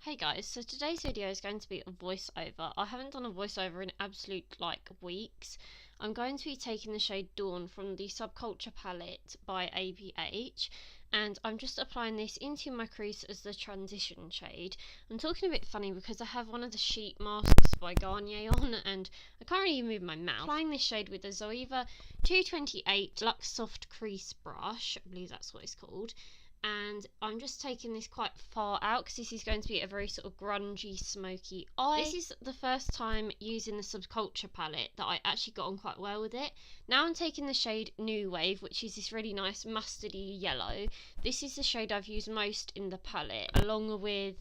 Hey guys, so today's video is going to be a voiceover. I haven't done a voiceover in absolute weeks. I'm going to be taking the shade Dawn from the Subculture palette by ABH, and I'm just applying this into my crease as the transition shade. I'm talking a bit funny because I have one of the sheet masks by Garnier on and I can't really move my mouth. Applying this shade with the Zoeva 228 Luxe Soft Crease Brush, I believe that's what it's called. And I'm just taking this quite far out because this is going to be a very sort of grungy, smoky eye. This is the first time using the Subculture palette that I actually got on quite well with it. Now I'm taking the shade New Wave, which is this really nice mustardy yellow. This is the shade I've used most in the palette, along with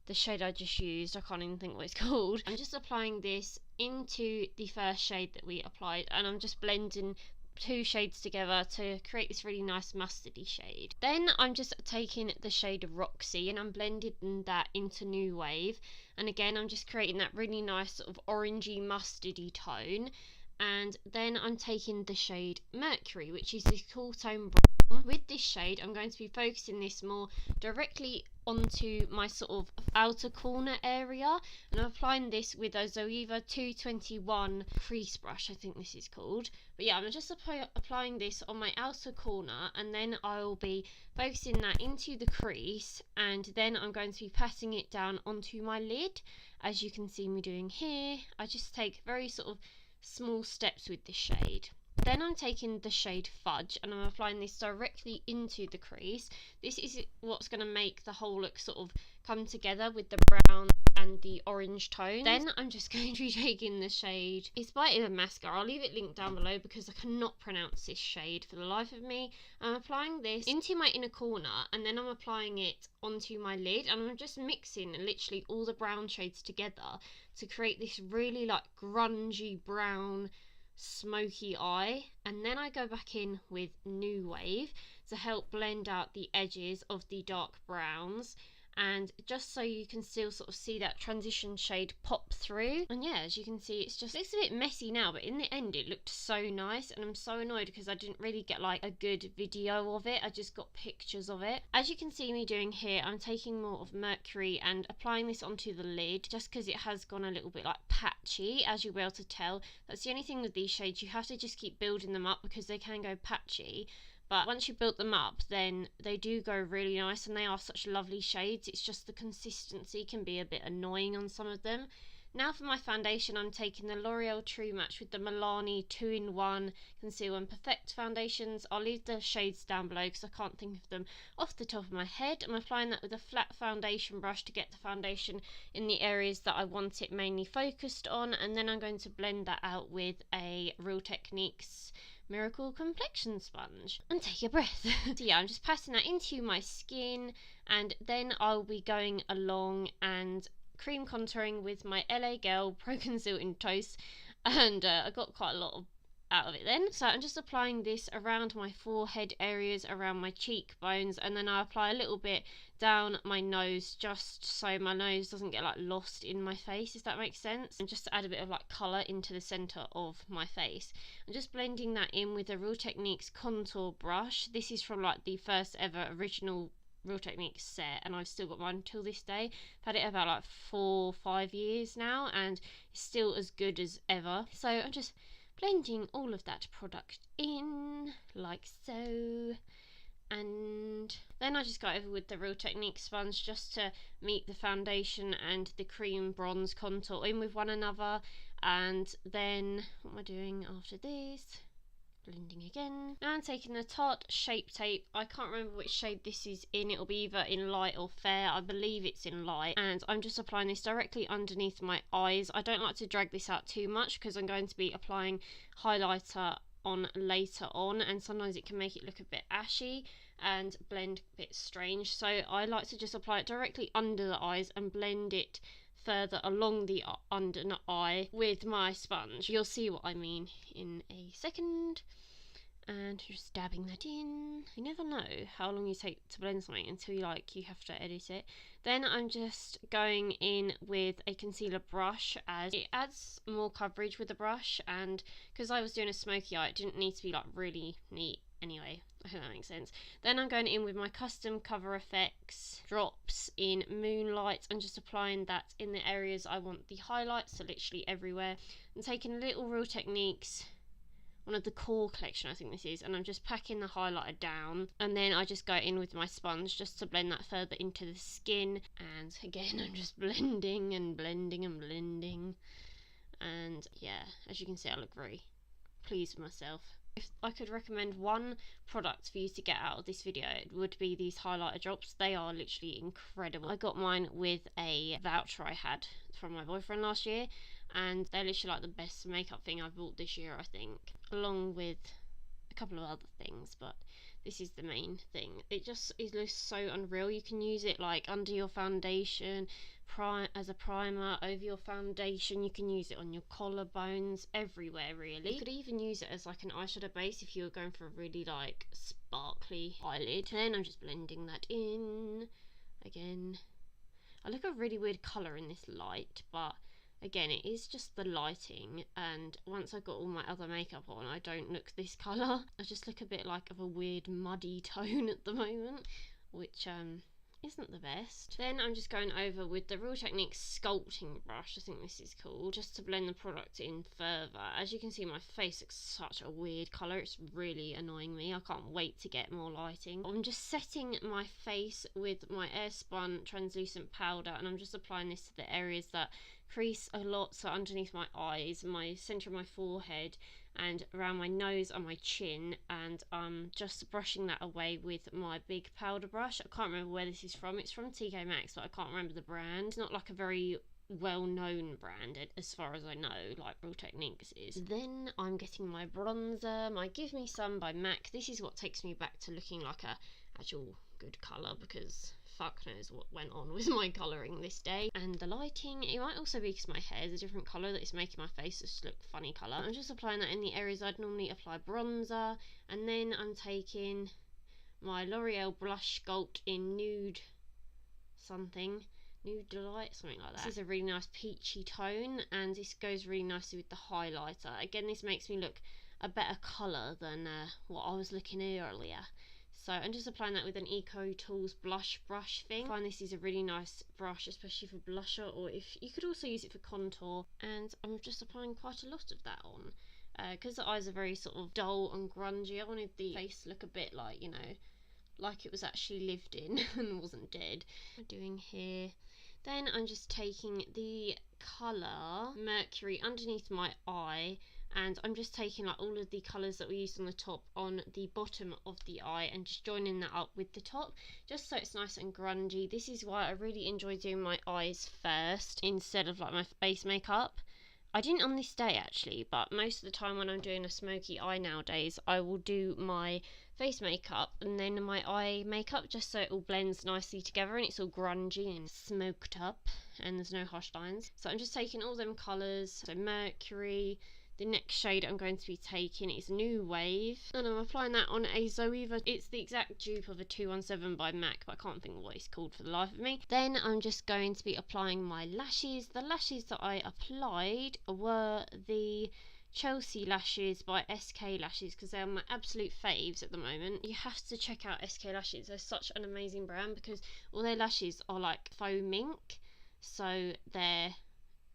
the shade I just used. I can't even think what it's called. I'm just applying this into the first shade that we applied, and I'm just blending two shades together to create this really nice mustardy shade. Then I'm just taking the shade Roxy and I'm blending that into New Wave, and again I'm just creating that really nice sort of orangey mustardy tone. And then I'm taking the shade Mercury, which is this cool tone brown. With this shade I'm going to be focusing this more directly onto my sort of outer corner area, and I'm applying this with a Zoeva 221 crease brush, I think this is called. But yeah, I'm just applying this on my outer corner, and then I'll be focusing that into the crease, and then I'm going to be patting it down onto my lid, as you can see me doing here. I just take very sort of small steps with this shade. Then I'm taking the shade Fudge and I'm applying this directly into the crease. This is what's going to make the whole look sort of come together with the brown and the orange tones. Then I'm just going to be taking the shade, it's by a mascara, I'll leave it linked down below because I cannot pronounce this shade for the life of me. I'm applying this into my inner corner and then I'm applying it onto my lid, and I'm just mixing literally all the brown shades together to create this really grungy brown smoky eye. And then I go back in with New Wave to help blend out the edges of the dark browns, and just so you can still sort of see that transition shade pop through. And yeah, as you can see, it looks a bit messy now, but in the end it looked so nice, and I'm so annoyed because I didn't really get a good video of it. I just got pictures of it. As you can see me doing here, I'm taking more of Mercury and applying this onto the lid just because it has gone a little bit patchy, as you'll be able to tell. That's the only thing with these shades, you have to just keep building them up because they can go patchy. But once you've built them up, then they do go really nice, and they are such lovely shades. It's just the consistency can be a bit annoying on some of them. Now for my foundation, I'm taking the L'Oreal True Match with the Milani 2-in-1 Conceal and Perfect foundations. I'll leave the shades down below because I can't think of them off the top of my head. I'm applying that with a flat foundation brush to get the foundation in the areas that I want it mainly focused on, and then I'm going to blend that out with a Real Techniques Miracle Complexion Sponge. And take a breath. So yeah, I'm just passing that into my skin, and then I'll be going along and cream contouring with my LA Girl Pro Conceal in Toast, and I got quite a lot out of it then. So I'm just applying this around my forehead areas, around my cheekbones, and then I apply a little bit down my nose just so my nose doesn't get lost in my face, if that makes sense, and just to add a bit of colour into the centre of my face. I'm just blending that in with a Real Techniques contour brush. This is from the first ever original Real Techniques set, and I've still got mine till this day. I've had it about 4 or 5 years now and it's still as good as ever. So I'm just blending all of that product in like so, and then I just go over with the Real Techniques sponge just to meet the foundation and the cream bronze contour in with one another. And then what am I doing after this? Blending again. Now I'm taking the Tarte Shape Tape. I can't remember which shade this is in. It'll be either in light or fair. I believe it's in light. And I'm just applying this directly underneath my eyes. I don't like to drag this out too much because I'm going to be applying highlighter on later on, and sometimes it can make it look a bit ashy and blend a bit strange. So I like to just apply it directly under the eyes and blend it further along the under eye with my sponge. You'll see what I mean in a second. And just dabbing that in. You never know how long you take to blend something until you have to edit it. Then I'm just going in with a concealer brush, as it adds more coverage with the brush, and because I was doing a smoky eye, it didn't need to be really neat Anyway, I hope that makes sense. Then I'm going in with my custom cover effects drops in Moonlight and just applying that in the areas I want the highlights, so literally everywhere. And taking little Real Techniques, one of the core collection I think this is, and I'm just packing the highlighter down, and then I just go in with my sponge just to blend that further into the skin. And again, I'm just blending and blending and blending, and yeah, as you can see, I look very pleased with myself. If I could recommend one product for you to get out of this video, it would be these highlighter drops. They are literally incredible. I got mine with a voucher I had from my boyfriend last year, and they're literally like the best makeup thing I've bought this year, I think, along with a couple of other things, but this is the main thing. It looks so unreal. You can use it like under your foundation, as a primer over your foundation. You can use it on your collarbones, everywhere really. You could even use it as like an eyeshadow base if you were going for a really like sparkly eyelid. Then I'm just blending that in again. I look a really weird colour in this light, but again, it is just the lighting, and once I've got all my other makeup on, I don't look this colour. I just look a bit like of a weird muddy tone at the moment, which isn't the best. Then I'm just going over with the Real Techniques sculpting brush, I think this is called, just to blend the product in further. As you can see, my face looks such a weird colour. It's really annoying me. I can't wait to get more lighting. I'm just setting my face with my Airspun translucent powder, and I'm just applying this to the areas that crease a lot, so underneath my eyes, my centre of my forehead, and around my nose and my chin, and just brushing that away with my big powder brush. I can't remember where this is from. It's from TK Maxx, but I can't remember the brand. It's not like a very well-known brand as far as I know, like Real Techniques is. Then I'm getting my bronzer, my Give Me Some by MAC. This is what takes me back to looking like a actual good colour, because fuck knows what went on with my colouring this day. And the lighting, it might also be because my hair is a different colour that is making my face just look funny colour. I'm just applying that in the areas I'd normally apply bronzer, and then I'm taking my L'Oreal blush sculpt in nude something, nude delight, something like that. This is a really nice peachy tone, and this goes really nicely with the highlighter. Again, this makes me look a better colour than what I was looking earlier. So I'm just applying that with an Eco Tools blush brush thing. I find this is a really nice brush, especially for blusher, or if you could also use it for contour. And I'm just applying quite a lot of that on, because the eyes are very sort of dull and grungy. I wanted the face to look a bit like, you know, like it was actually lived in and wasn't dead. What am I doing here? Then I'm just taking the colour Mercury underneath my eye, and I'm just taking like all of the colours that we used on the top on the bottom of the eye and just joining that up with the top, just so it's nice and grungy. This is why I really enjoy doing my eyes first instead of like my base makeup. I didn't on this day actually, but most of the time when I'm doing a smoky eye nowadays, I will do my face makeup and then my eye makeup, just so it all blends nicely together and it's all grungy and smoked up and there's no harsh lines. So I'm just taking all them colours, so Mercury. The next shade I'm going to be taking is New Wave, and I'm applying that on a Zoeva. It's the exact dupe of a 217 by MAC, but I can't think of what it's called for the life of me. Then I'm just going to be applying my lashes. The lashes that I applied were the Chelsea lashes by SK Lashes, because they're my absolute faves at the moment. You have to check out SK Lashes. They're such an amazing brand because all their lashes are like faux mink, so they're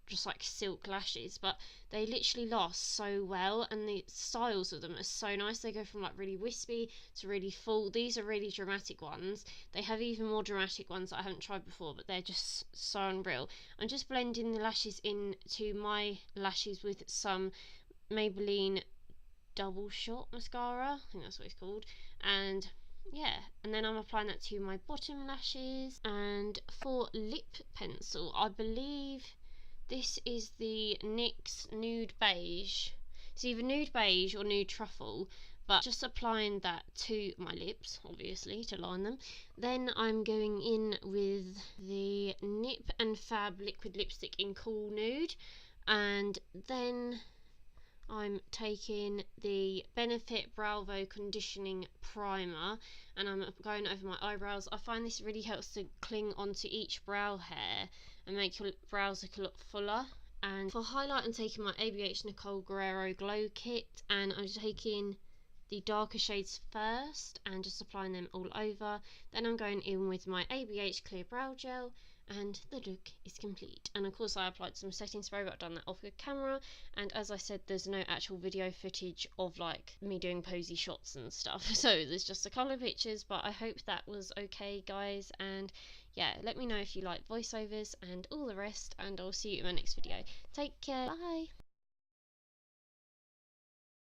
just like silk lashes, but they literally last so well, and the styles of them are so nice. They go from like really wispy to really full. These are really dramatic ones. They have even more dramatic ones that I haven't tried before, but they're just so unreal. I'm just blending the lashes into my lashes with some Maybelline Double Shot mascara, I think that's what it's called, and yeah, and then I'm applying that to my bottom lashes. And for lip pencil, I believe this is the NYX Nude Beige. It's either Nude Beige or Nude Truffle, but just applying that to my lips, obviously, to line them. Then I'm going in with the Nip and Fab liquid lipstick in Cool Nude, and then I'm taking the Benefit Bravo Conditioning Primer, and I'm going over my eyebrows. I find this really helps to cling onto each brow hair and make your brows look a lot fuller. And for highlight, I'm taking my ABH Nicole Guerrero Glow Kit, and I'm taking the darker shades first and just applying them all over. Then I'm going in with my ABH clear brow gel, and the look is complete. And of course I applied some setting spray, but I've done that off the camera, and as I said, there's no actual video footage of like me doing posy shots and stuff, so there's just a couple of pictures. But I hope that was okay, guys, and yeah, let me know if you like voiceovers and all the rest, and I'll see you in my next video. Take care, bye.